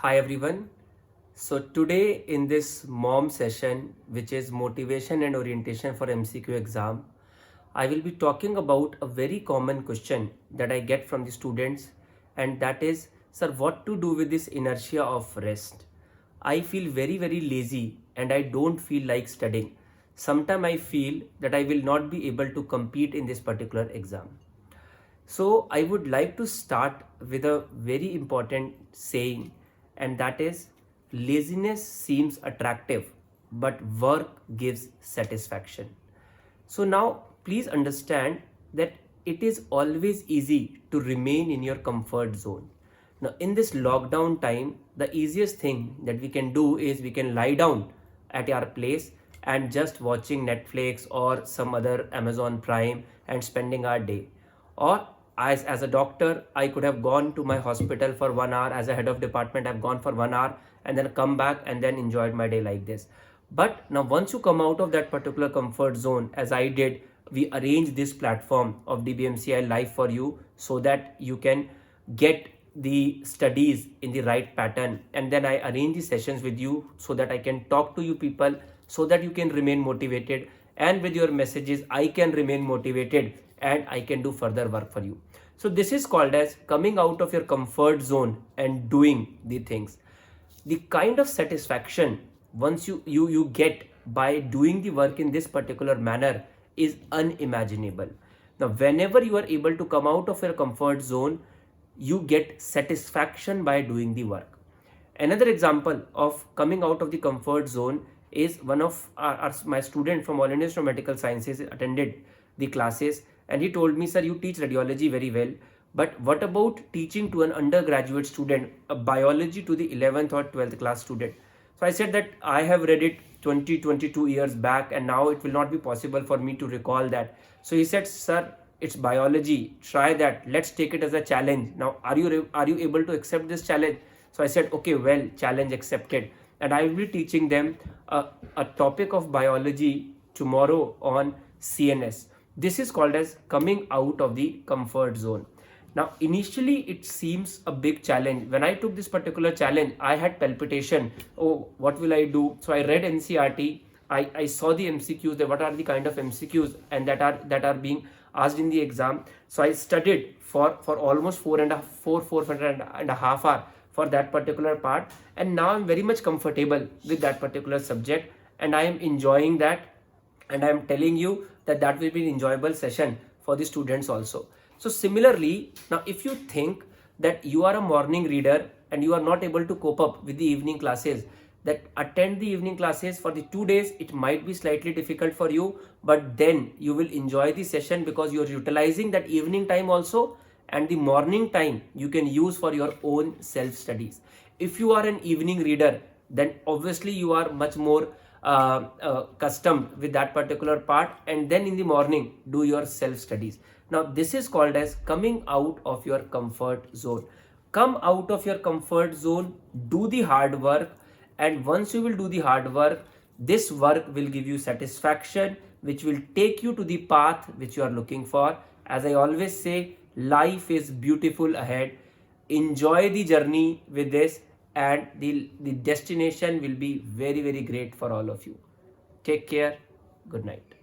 Hi everyone. So today in this mom session, which is motivation and orientation for MCQ exam, I will be talking about a very common question that I get from the students, and that is, sir, what to do with this inertia of rest? I feel very lazy and I don't feel like studying. Sometimes I feel that I will not be able to compete in this particular exam. So I would like to start with a very important saying, and that is, laziness seems attractive, but work gives satisfaction. So now please understand that it is always easy to remain in your comfort zone. Now in this lockdown time, the easiest thing that we can do is we can lie down at our place and just watching Netflix or some other Amazon Prime and spending our day. Or as a doctor, I could have gone to my hospital for 1 hour. As a head of department, I've gone for 1 hour and then come back and then enjoyed my day like this. But now once you come out of that particular comfort zone, as I did, we arrange this platform of DBMCI live for you so that you can get the studies in the right pattern, and then I arrange the sessions with you so that I can talk to you people so that you can remain motivated, and with your messages I can remain motivated and I can do further work for you. So this is called as coming out of your comfort zone and doing the things. The kind of satisfaction once you get by doing the work in this particular manner is unimaginable. Now whenever you are able to come out of your comfort zone, you get satisfaction by doing the work. Another example of coming out of the comfort zone is one of my student from All India Institute of Medical Sciences attended the classes, and he told me, sir, you teach radiology very well, but what about teaching to an undergraduate student a biology to the 11th or 12th class student? So I said that I have read it 22 years back and now it will not be possible for me to recall that. So he said, sir, it's biology, try that, let's take it as a challenge. Now are you able to accept this challenge? So I said, okay, well, challenge accepted, and I will be teaching them a topic of biology tomorrow on CNS. This is called as coming out of the comfort zone. Now initially it seems a big challenge. When I took this particular challenge, I had palpitation. Oh, what will I do? So I read NCERT. I saw the MCQs, that what are the kind of MCQs and that are being asked in the exam. So I studied for almost four and a half hour for that particular part, and now I'm very much comfortable with that particular subject and I am enjoying that, and I am telling you that that will be an enjoyable session for the students also. So similarly, now if you think that you are a morning reader and you are not able to cope up with the evening classes, that attend the evening classes for the 2 days, it might be slightly difficult for you, but then you will enjoy the session because you are utilizing that evening time also, and the morning time you can use for your own self studies. If you are an evening reader, then obviously you are much more accustomed with that particular part, and then in the morning do your self studies. Now this is called as coming out of your comfort zone. Come out of your comfort zone, do the hard work, and once you will do the hard work, this work will give you satisfaction, which will take you to the path which you are looking for. As I always say, life is beautiful ahead. Enjoy the journey with this, and the destination will be very great for all of you. Take care. Good night.